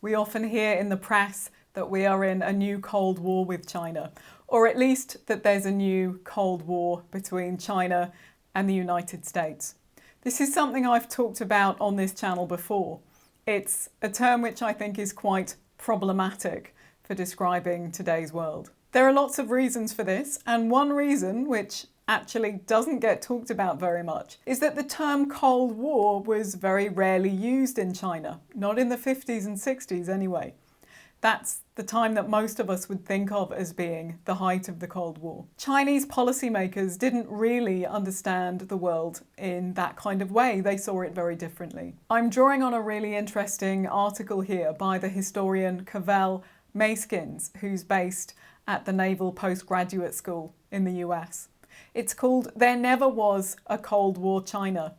We often hear in the press that we are in a new Cold War with China, or at least that there's a new Cold War between China and the United States. This is something I've talked about on this channel before. It's a term which I think is quite problematic for describing today's world. There are lots of reasons for this, and one reason, which actually doesn't get talked about very much, is that the term Cold War was very rarely used in China, not in the 50s and 60s anyway. That's the time that most of us would think of as being the height of the Cold War. Chinese policymakers didn't really understand the world in that kind of way. They saw it very differently. I'm drawing on a really interesting article here by the historian Cavell Maskins, who's based at the Naval Postgraduate School in the US. It's called "There Never Was a Cold War China."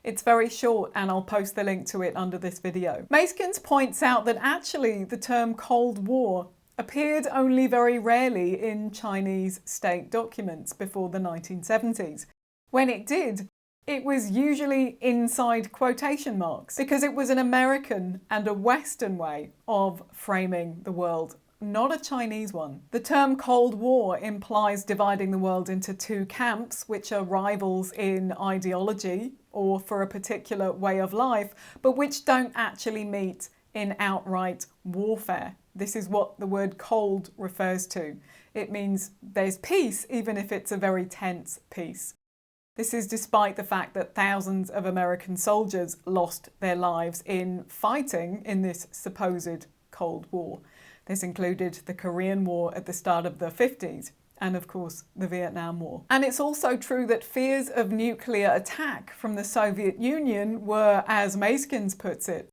It's very short and I'll post the link to it under this video. Maskins points out that actually the term Cold War appeared only very rarely in Chinese state documents before the 1970s. When it did, it was usually inside quotation marks because it was an American and a Western way of framing the world, not a Chinese one. The term Cold War implies dividing the world into two camps, which are rivals in ideology or for a particular way of life, but which don't actually meet in outright warfare. This is what the word cold refers to. It means there's peace, even if it's a very tense peace. This is despite the fact that thousands of American soldiers lost their lives in fighting in this supposed Cold War. This included the Korean War at the start of the 50s and, of course, the Vietnam War. And it's also true that fears of nuclear attack from the Soviet Union were, as Maskins puts it,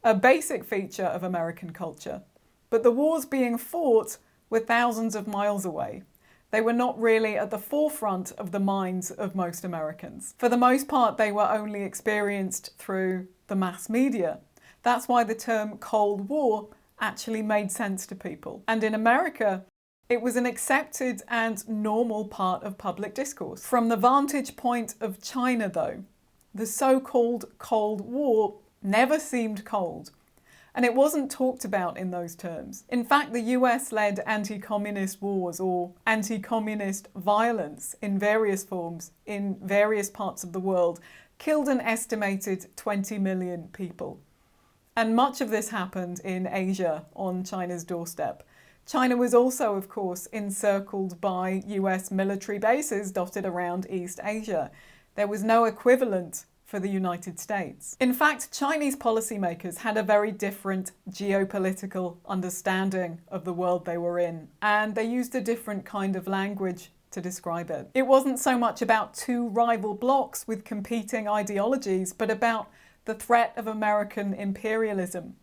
a basic feature of American culture. But the wars being fought were thousands of miles away. They were not really at the forefront of the minds of most Americans. For the most part, they were only experienced through the mass media. That's why the term Cold War actually made sense to people. And in America, it was an accepted and normal part of public discourse. From the vantage point of China, though, the so-called Cold War never seemed cold, and it wasn't talked about in those terms. In fact, the US-led anti-communist wars or anti-communist violence in various forms in various parts of the world killed an estimated 20 million people. And much of this happened in Asia, on China's doorstep. China was also, of course, encircled by US military bases dotted around East Asia. There was no equivalent for the United States. In fact, Chinese policymakers had a very different geopolitical understanding of the world they were in, and they used a different kind of language to describe it. It wasn't so much about two rival blocs with competing ideologies, but about the threat of American imperialism.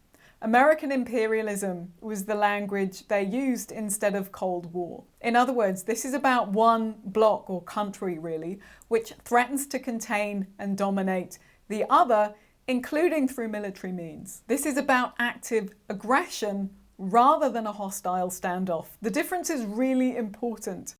American imperialism was the language they used instead of Cold War. In other words, this is about one bloc or country, really, which threatens to contain and dominate the other, including through military means. This is about active aggression rather than a hostile standoff. The difference is really important.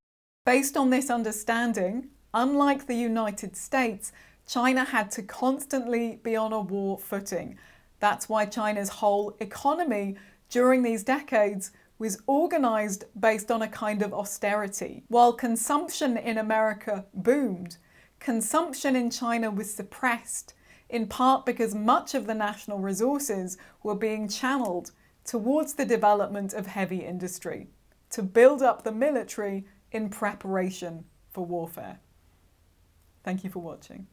Based on this understanding, unlike the United States, China had to constantly be on a war footing. That's why China's whole economy during these decades was organized based on a kind of austerity. While consumption in America boomed, consumption in China was suppressed, in part because much of the national resources were being channeled towards the development of heavy industry, to build up the military in preparation for warfare. Thank you for watching.